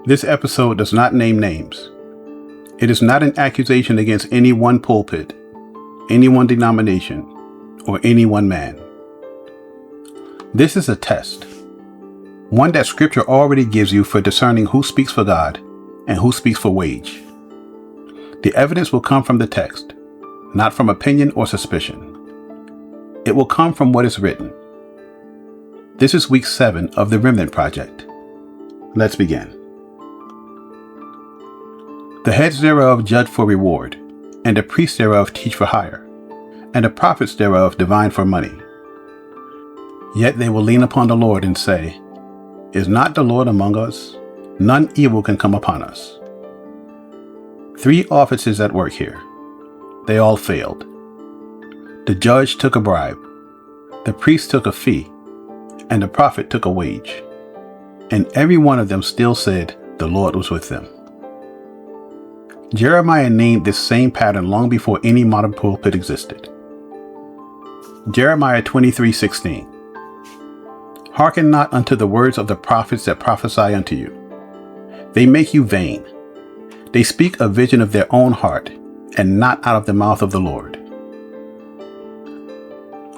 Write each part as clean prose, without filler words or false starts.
This episode does not name names. It is not an accusation against any one pulpit, any one denomination, or any one man. This is a test, one that Scripture already gives you for discerning who speaks for God and who speaks for wage. The evidence will come from the text, not from opinion or suspicion. It will come from what is written. This is week 7 of the Remnant Project. Let's begin. The heads thereof judge for reward, and the priests thereof teach for hire, and the prophets thereof divine for money. Yet they will lean upon the Lord and say, Is not the Lord among us? None evil can come upon us. 3 offices at work here. They all failed. The judge took a bribe, the priest took a fee, and the prophet took a wage. And every one of them still said the Lord was with them. Jeremiah named this same pattern long before any modern pulpit existed. Jeremiah 23:16. Hearken not unto the words of the prophets that prophesy unto you. They make you vain. They speak a vision of their own heart, and not out of the mouth of the Lord.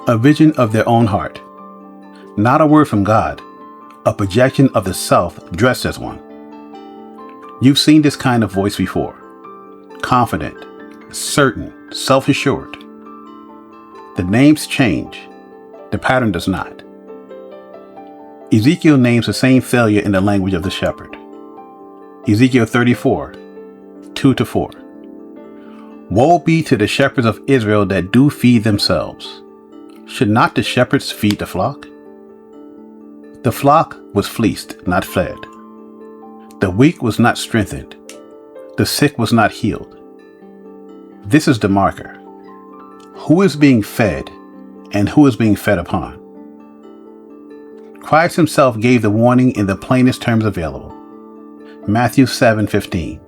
A vision of their own heart. Not a word from God, a projection of the self dressed as one. You've seen this kind of voice before. Confident, certain, self-assured. The names change. The pattern does not. Ezekiel names the same failure in the language of the shepherd. Ezekiel 34, 2-4. Woe be to the shepherds of Israel that do feed themselves. Should not the shepherds feed the flock? The flock was fleeced, not fed. The weak was not strengthened. The sick was not healed. This is the marker. Who is being fed and who is being fed upon? Christ himself gave the warning in the plainest terms available. Matthew 7:15.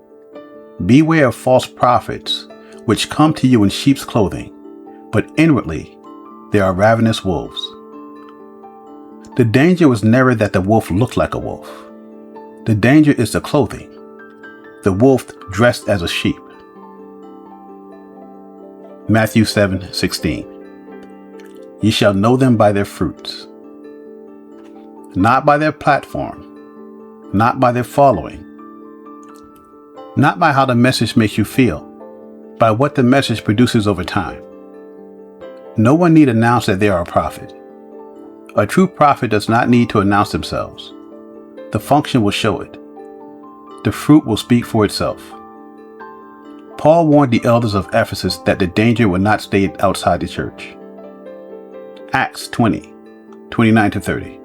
Beware of false prophets, which come to you in sheep's clothing, but inwardly they are ravenous wolves. The danger was never that the wolf looked like a wolf. The danger is the clothing. The wolf dressed as a sheep. Matthew 7:16. Ye shall know them by their fruits. Not by their platform, not by their following, not by how the message makes you feel, by what the message produces over time. No one need announce that they are a prophet. A true prophet does not need to announce themselves. The function will show it. The fruit will speak for itself. Paul warned the elders of Ephesus that the danger would not stay outside the church. Acts 20, 29-30.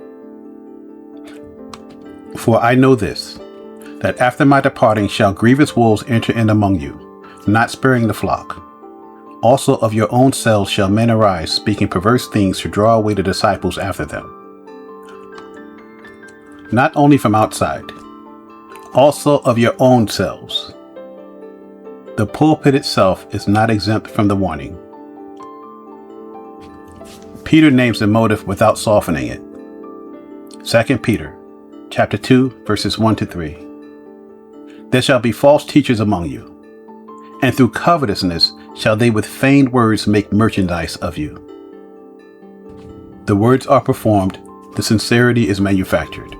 For I know this, that after my departing shall grievous wolves enter in among you, not sparing the flock. Also of your own selves shall men arise, speaking perverse things to draw away the disciples after them. Not only from outside, also of your own selves. The pulpit itself is not exempt from the warning. Peter names the motive without softening it. 2 Peter chapter 2, verses 1-3. There shall be false teachers among you, and through covetousness shall they with feigned words make merchandise of you. The words are performed, the sincerity is manufactured.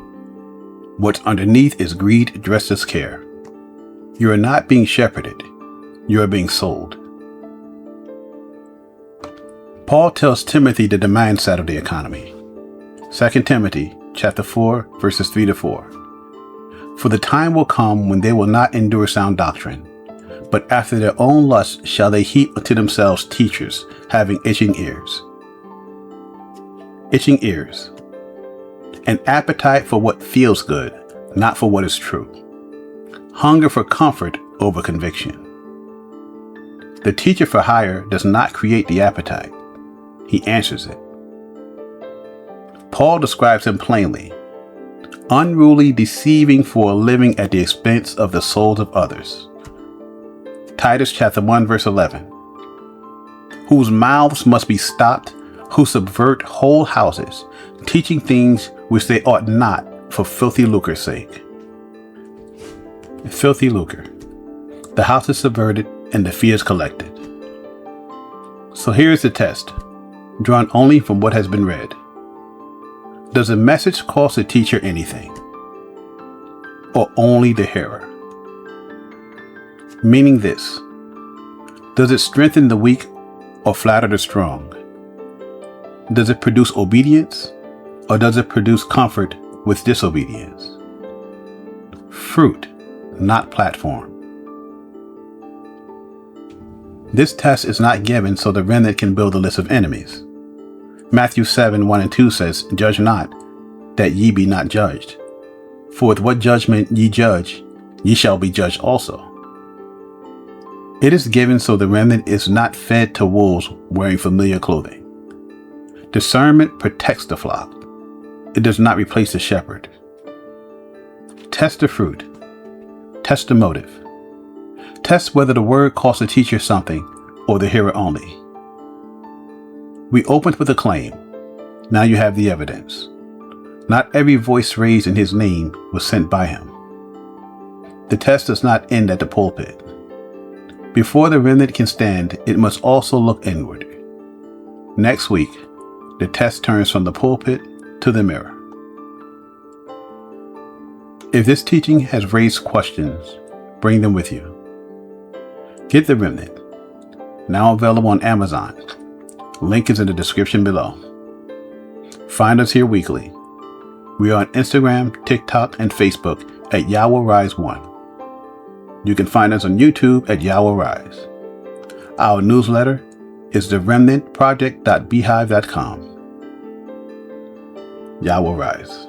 What's underneath is greed dressed as care. You are not being shepherded, you are being sold. Paul tells Timothy the demand side of the economy. 2 Timothy chapter 4, verses 3-4. For the time will come when they will not endure sound doctrine, but after their own lusts shall they heap unto themselves teachers, having itching ears. Itching ears. An appetite for what feels good, not for what is true. Hunger for comfort over conviction. The teacher for hire does not create the appetite. He answers it. Paul describes him plainly. Unruly, deceiving for a living at the expense of the souls of others. Titus chapter 1, verse 11. Whose mouths must be stopped, who subvert whole houses, teaching things which they ought not for filthy lucre's sake. Filthy lucre. The house is subverted and the fee is collected. So here is the test, drawn only from what has been read. Does a message cost the teacher anything? Or only the hearer? Meaning this, does it strengthen the weak or flatter the strong? Does it produce obedience or does it produce comfort with disobedience? Fruit, not platform. This test is not given so the remnant can build a list of enemies. Matthew 7:1-2 says, "Judge not, that ye be not judged. For with what judgment ye judge, ye shall be judged also." It is given so the remnant is not fed to wolves wearing familiar clothing. Discernment protects the flock. It does not replace the shepherd. Test the fruit. Test the motive. Test whether the word costs the teacher something or the hearer only. We opened with a claim. Now you have the evidence. Not every voice raised in his name was sent by him. The test does not end at the pulpit. Before the remnant can stand, it must also look inward. Next week, the test turns from the pulpit to the mirror. If this teaching has raised questions, bring them with you. Get The Remnant, now available on Amazon. Link is in the description below. Find us here weekly. We are on Instagram, TikTok, and Facebook at Yahweh Rise 1. You can find us on YouTube at Yahweh Rise. Our newsletter is theremnantproject.beehive.com. Yahweh Rise.